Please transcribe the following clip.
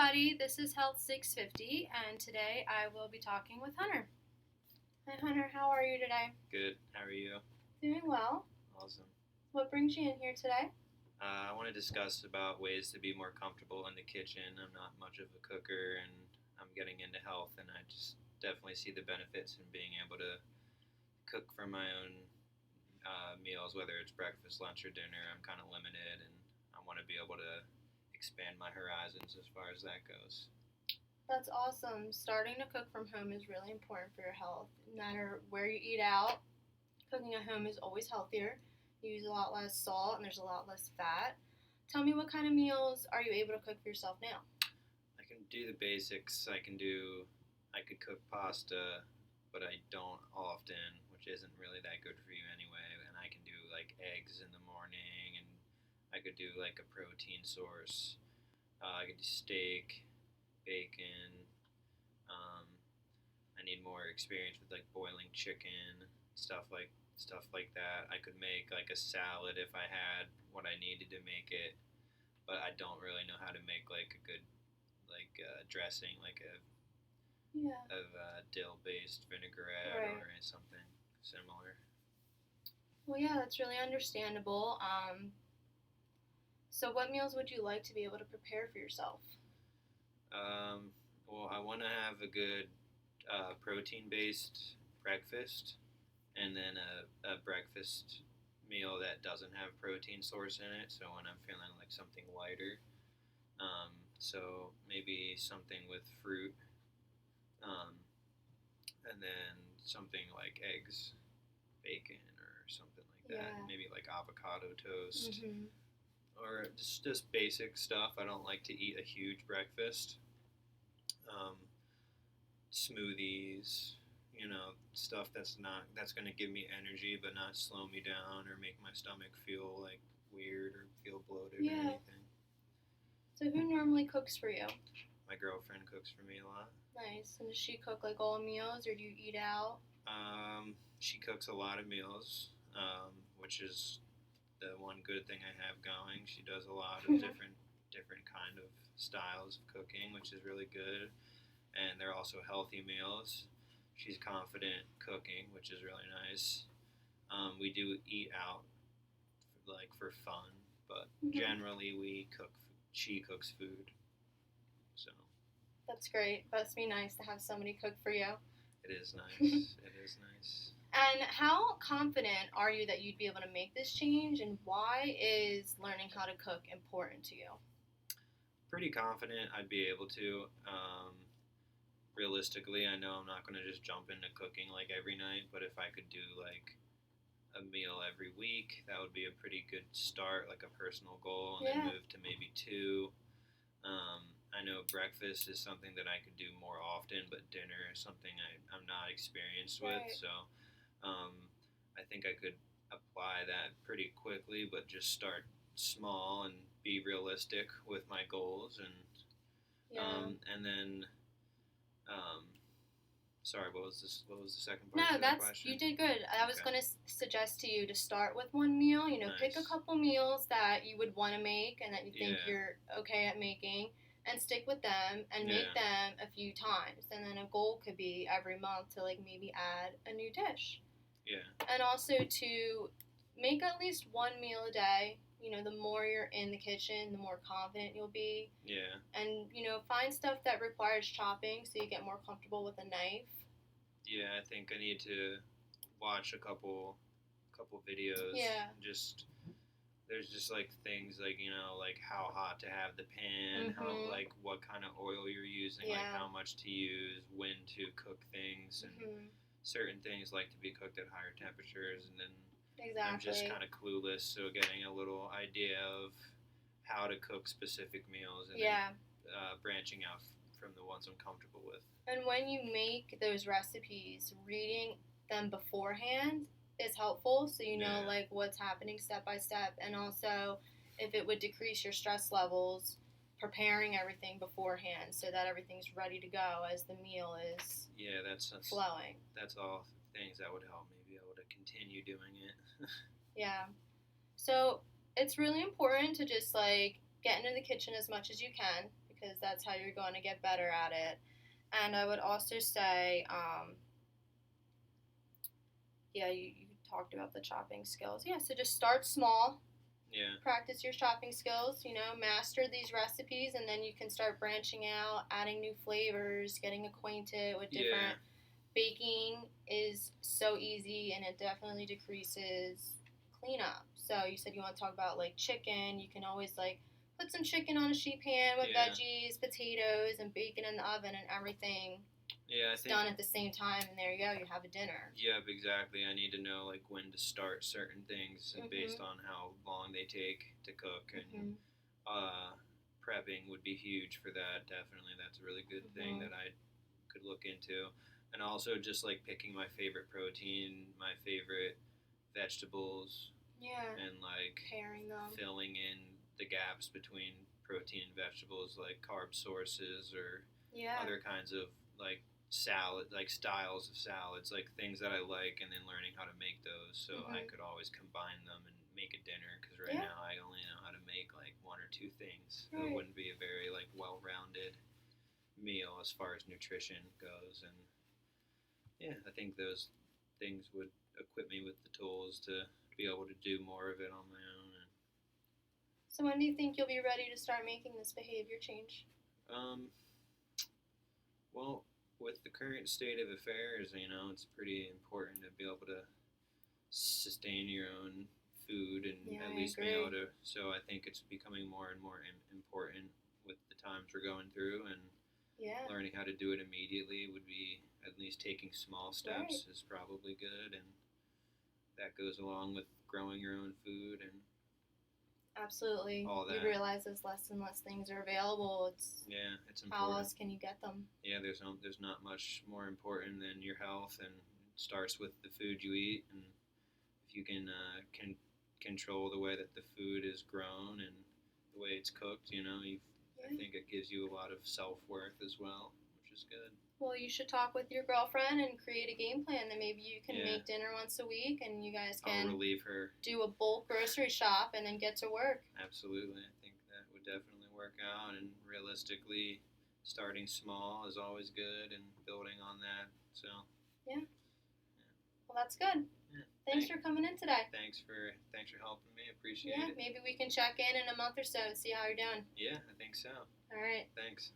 everybody. This is Health 650, and today I will be talking with Hunter. Hi, Hunter. How are you today? Good. How are you? Doing well. Awesome. What brings you in here today? I want to discuss about ways to be more comfortable in the kitchen. I'm not much of a cooker, and I'm getting into health, and I just definitely see the benefits in being able to cook for my own meals, whether it's breakfast, lunch, or dinner. I'm kind of limited, and I want to be able to expand my horizons as far as that goes. That's awesome. Starting to cook from home is really important for your health. No matter where you eat out, cooking at home is always healthier. You use a lot less salt and there's a lot less fat. Tell me, what kind of meals are you able to cook for yourself now? I can do the basics. I could cook pasta, but I don't often, which isn't really that good for you anyway. And I can do like eggs in the morning, and I could do like a protein source. I could do steak, bacon. Um, I need more experience with like boiling chicken, stuff like that. I could make like a salad if I had what I needed to make it, but I don't really know how to make like a good dressing, like Yeah. dill based vinaigrette Right. or something similar. Well, yeah, that's really understandable. So what meals would you like to be able to prepare for yourself? Um, well, I want to have a good protein based breakfast, and then a breakfast meal that doesn't have protein source in it. So when I'm feeling like something lighter, so maybe something with fruit, um, and then something like eggs, bacon, or something like that. Yeah. Maybe like avocado toast, Mm-hmm. or just basic stuff. I don't like to eat a huge breakfast. Um, Smoothies, stuff that's going to give me energy but not slow me down or make my stomach feel like weird or feel bloated or Yeah. anything. So who normally cooks for you? My girlfriend cooks for me a lot. Nice. And does she cook like all meals or do you eat out? She cooks a lot of meals, which is the one good thing I have going. She does a lot of different kind of styles of cooking, which is really good, and they're also healthy meals. She's confident cooking, which is really nice. We do eat out like for fun, but Mm-hmm. generally we cook. She cooks food, so That's great. Must be nice to have somebody cook for you. it is nice. It is nice. And how confident are you that you'd be able to make this change? And why is learning how to cook important to you? Pretty confident I'd be able to. Realistically, I know I'm not going to just jump into cooking like every night, but if I could do like a meal every week, that would be a pretty good start, like a personal goal, and then Yeah. move to maybe two. I know breakfast is something that I could do more often, but dinner is something I'm not experienced with. Right. So um, I think I could apply that pretty quickly, but just start small and be realistic with my goals. Yeah. And then, um, sorry, what was this? What was the second No, part to that that's question? you did good. I was Okay. going to suggest to you to start with one meal. Pick a Nice. couple meals that you would want to make and that you think Yeah. you're okay at making, and stick with them and make Yeah. them a few times. And then a goal could be every month to like maybe add a new dish. Yeah. And also to make at least one meal a day. The more you're in the kitchen, the more confident you'll be. Yeah. And find stuff that requires chopping so you get more comfortable with a knife. Yeah. I think I need to watch a couple videos. Yeah. Just there's just like things like like how hot to have the pan, how Mhm. like what kind of oil you're using, like Yeah. how much to use, when to cook things, and Mhm. certain things like to be cooked at higher temperatures, and then I'm just Exactly. kind of clueless, so getting a little idea of how to cook specific meals and Yeah. then branching out from the ones I'm comfortable with. And when you make those recipes, reading them beforehand is helpful so you know Yeah. like what's happening step by step, and also if it would decrease your stress levels, preparing everything beforehand so that everything's ready to go as the meal is Yeah, flowing. that's all things that would help me be able to continue doing it. Yeah. So it's really important to just like get into the kitchen as much as you can because that's how you're going to get better at it. And I would also say, yeah, you talked about the chopping skills. Yeah, so just start small, Yeah. practice your chopping skills, master these recipes, and then you can start branching out, adding new flavors, getting acquainted with Yeah. different. Baking is so easy, and it definitely decreases cleanup. So you said you want to talk about like chicken. You can always like put some chicken on a sheet pan with Yeah. veggies, potatoes, and bacon in the oven, and everything Yeah, I is think. done at the same time. And there you go, you have a dinner. Yep, exactly. I need to know like when to start certain things and based on how long they take to cook, and prepping would be huge for that. Definitely, that's a really good thing that I could look into. And also just like picking my favorite protein, my favorite vegetables, Yeah. and like Pairing them. filling in the gaps between protein and vegetables, like carb sources or Yeah. other kinds of like salad, like styles of salads, like things that I like, and then learning how to make those so I could always combine them and make a dinner. Because right now I only know how to make like one or two things. Right. It wouldn't be a very like well-rounded meal as far as nutrition goes. And yeah, I think those things would equip me with the tools to be able to do more of it on my own. And, So when do you think you'll be ready to start making this behavior change? Well, with the current state of affairs, it's pretty important to be able to sustain your own food and Yeah, at I least be agree. able to. So I think it's becoming more and more important with the times we're going through, and Yeah. learning how to do it immediately would be, at least taking small steps is probably good, and that goes along with growing your own food and Absolutely. all You that. realize as less and less things are available, it's It's how important. else can you get them? Yeah, there's not much more important than your health, and it starts with the food you eat. And if you can control the way that the food is grown and the way it's cooked, I think it gives you a lot of self-worth as well, which is good. Well, you should talk with your girlfriend and create a game plan that maybe you can Yeah. make dinner once a week and you guys I'll can relieve her. do a bulk grocery shop and then get to work. Absolutely. I think that would definitely work out, and realistically, starting small is always good and building on that. So, Well, that's good. yeah. Thanks for coming in today. Thanks for helping me. Appreciate Yeah, it. maybe we can check in a month or so and see how you're doing. Yeah, I think so. All right. Thanks.